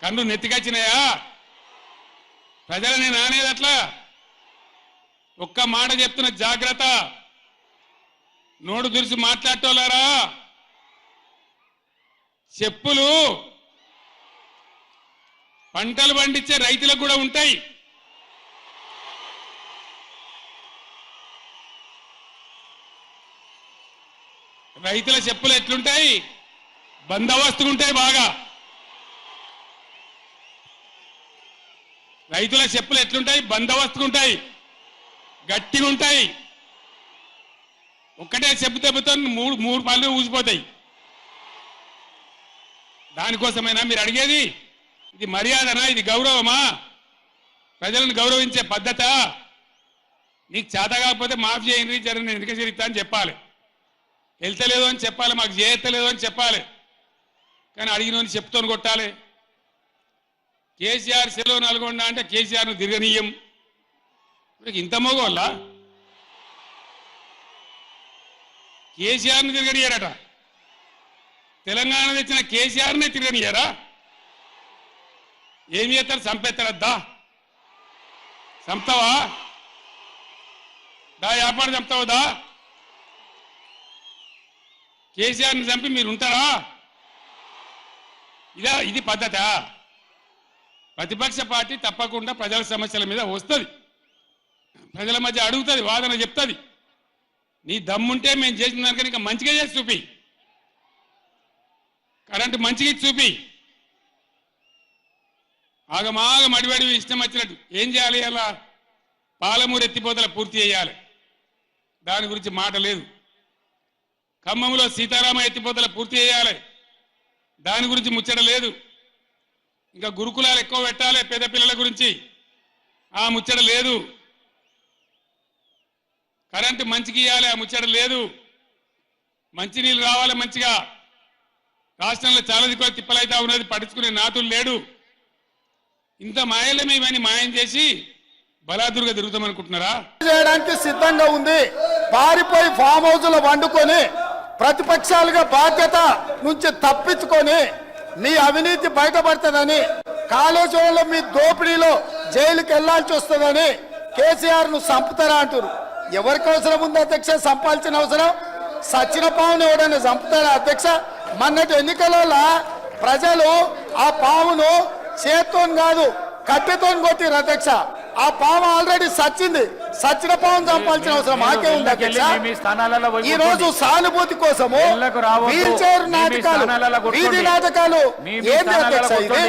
కన్ను నెత్తికొచ్చినాయా? ప్రజలని నానేది అట్లా. ఒక్క మాట చెప్తున్న జాగ్రత్త. నోడు దురిసి మాట్లాడటోలారా, చెప్పులు పంటలు పండించే రైతులకు కూడా ఉంటాయి. రైతుల చెప్పులు ఎట్లుంటాయి? బందోబస్తుగా ఉంటాయి. బాగా రైతుల చెప్పులు ఎట్లుంటాయి? బందోబస్తుగా ఉంటాయి, గట్టిగా ఉంటాయి. ఒక్కటే చెప్పు దెబ్బతో మూడు పళ్ళు ఊసిపోతాయి. దానికోసమైనా మీరు అడిగేది? ఇది మర్యాదనా? ఇది గౌరవమా? ప్రజలను గౌరవించే పద్ధత? నీకు చేత కాకపోతే మాఫ్ చేయండి, జరగని ఎన్నిక చరిత్ర అని చెప్పాలి. వెళ్తలేదు అని చెప్పాలి, మాకు చేయలేదు అని చెప్పాలి. కానీ అడిగినోని చెప్తోని కొట్టాలి. కేసీఆర్ సెలవు నల్గొండ అంటే కేసీఆర్ను తిరగనీయం. ఇంత మోగోళ్ళ కేసీఆర్ను తిరగనియారట. తెలంగాణ తెచ్చిన కేసీఆర్నే తిరగనియారా? ఏమి చేస్తారు? చంపేస్తారద్దా? చంపుతావా? దా వ్యాపారం చంపుతావదా? కేసీఆర్ని చంపి మీరు ఉంటారా? ఇది పద్ధత? ప్రతిపక్ష పార్టీ తప్పకుండా ప్రజల సమస్యల మీద వస్తుంది, ప్రజల మధ్య అడుగుతుంది, వాదన చెప్తుంది. నీ దమ్ముంటే మేము చేసిన దానికన్నా ఇంకా మంచిగా చేసి చూపి. కరెంటు మంచిగా చూపి. ఆగమాగం అడివడి ఇష్టం వచ్చినట్టు ఏం చేయాలి? అలా పాలమూరు ఎత్తిపోతల పూర్తి చేయాలి, దాని గురించి మాట లేదు. ఖమ్మంలో సీతారామ ఎత్తిపోతల పూర్తి చేయాలి, దాని గురించి ముచ్చట లేదు. ఇంకా గురుకులాలు ఎక్కువ పెట్టాలి పేద పిల్లల గురించి, ఆ ముచ్చట లేదు. కరెంటు మంచిగా ఇవ్వాలి, ఆ ముచ్చట లేదు. మంచినీళ్ళు రావాలి మంచిగా. రాష్ట్రంలో చాలా దిక్కులు తిప్పలైతే ఉన్నది, పట్టించుకునే నాతులు లేడు. ఇంత మాయలమే ఇవన్నీ మాయం చేసి బలాదుర్గా తిరుగుతామనుకుంటున్నారా? చేయడానికి సిద్ధంగా ఉంది. పారిపోయి ఫామ్ హౌస్ లో వండుకొని ప్రతిపక్షాలుగా బాధ్యత నుంచి తప్పించుకొని మీ అవినీతి బయటపడుతుందని, కాళేశ్వరంలో మీ దోపిడీలో జైలుకి వెళ్లాల్సి వస్తుందని కేసీఆర్ ను చంపుతారా అంటారు. ఎవరికి అవసరం ఉంది అధ్యక్ష? చంపాల్సిన అవసరం? సచిన పావును ఎవడైనా చంపుతారా అధ్యక్ష? మొన్నటి ఎన్నికలలో ప్రజలు ఆ పావును చేత్తో కాదు కట్టెతో కొట్టిరు అధ్యక్ష. ఆ పాము ఆల్రెడీ సచ్చింది. సచిన పావును చంపాల్సిన అవసరం మాకే ఉంది అధ్యక్ష. ఈ రోజు సానుభూతి కోసము వీల్ చైర్ నాటకాలు, వీధి నాటకాలు ఏంటి అధ్యక్ష? ఇది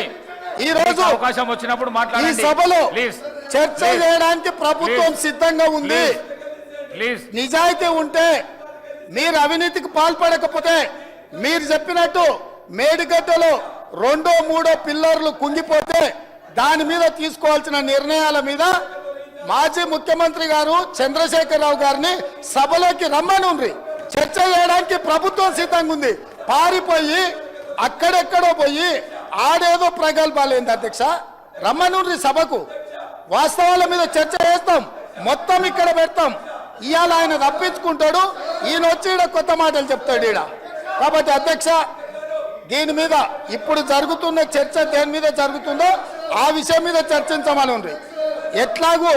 ఈ రోజు అవకాశం వచ్చినప్పుడు ఈ సభలో చర్చ చేయడానికి ప్రభుత్వం సిద్ధంగా ఉంది. నిజాయితీ ఉంటే, మీరు అవినీతికి పాల్పడకపోతే, మీరు చెప్పినట్టు మేడిగడ్డలో 2, 3 పిల్లర్లు కుంగిపోతే దాని మీద తీసుకోవాల్సిన నిర్ణయాల మీద మాజీ ముఖ్యమంత్రి గారు చంద్రశేఖరరావు గారిని సభలోకి రమ్మనుండ్రి. చర్చ చేయడానికి ప్రభుత్వం సిద్ధంగా ఉంది. పారిపోయి అక్కడెక్కడో పోయి ఆడేదో ప్రగల్భాలేంది అధ్యక్ష? రమ్మనుండ్రి సభకు. వాస్తవాల మీద చర్చ చేస్తాం, మొత్తం ఇక్కడ పెడతాం. ఇవాళ ఆయన తప్పించుకుంటాడు, ఈయన వచ్చి ఈడ కొత్త మాటలు చెప్తాడు ఈడ. కాబట్టి అధ్యక్ష, దీని మీద ఇప్పుడు జరుగుతున్న చర్చ దేని మీద జరుగుతుందో ఆ విషయం మీద చర్చించమని ఉంది. ఎట్లాగూ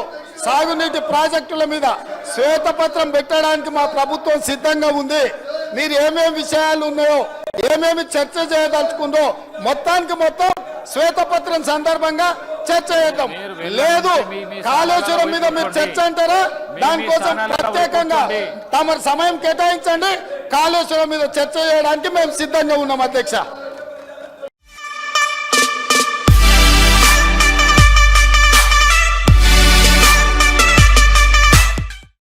సాగునీటి ప్రాజెక్టుల మీద శ్వేతపత్రం పెట్టడానికి మా ప్రభుత్వం సిద్ధంగా ఉంది. మీరు ఏమేమి విషయాలు ఉన్నాయో, ఏమేమి చర్చ చేయదలుచుకుందో మొత్తానికి మొత్తం శ్వేతపత్రం సందర్భంగా చర్చ చేద్దాం. లేదు కాళేశ్వరం మీద మీరు చర్చ అంటారా? దానికోసం ప్రత్యేకంగా తమ సమయం కేటాయించండి. కాళేశ్వరం మీద చర్చ చేయడానికి మేము సిద్ధంగా ఉన్నాం అధ్యక్ష.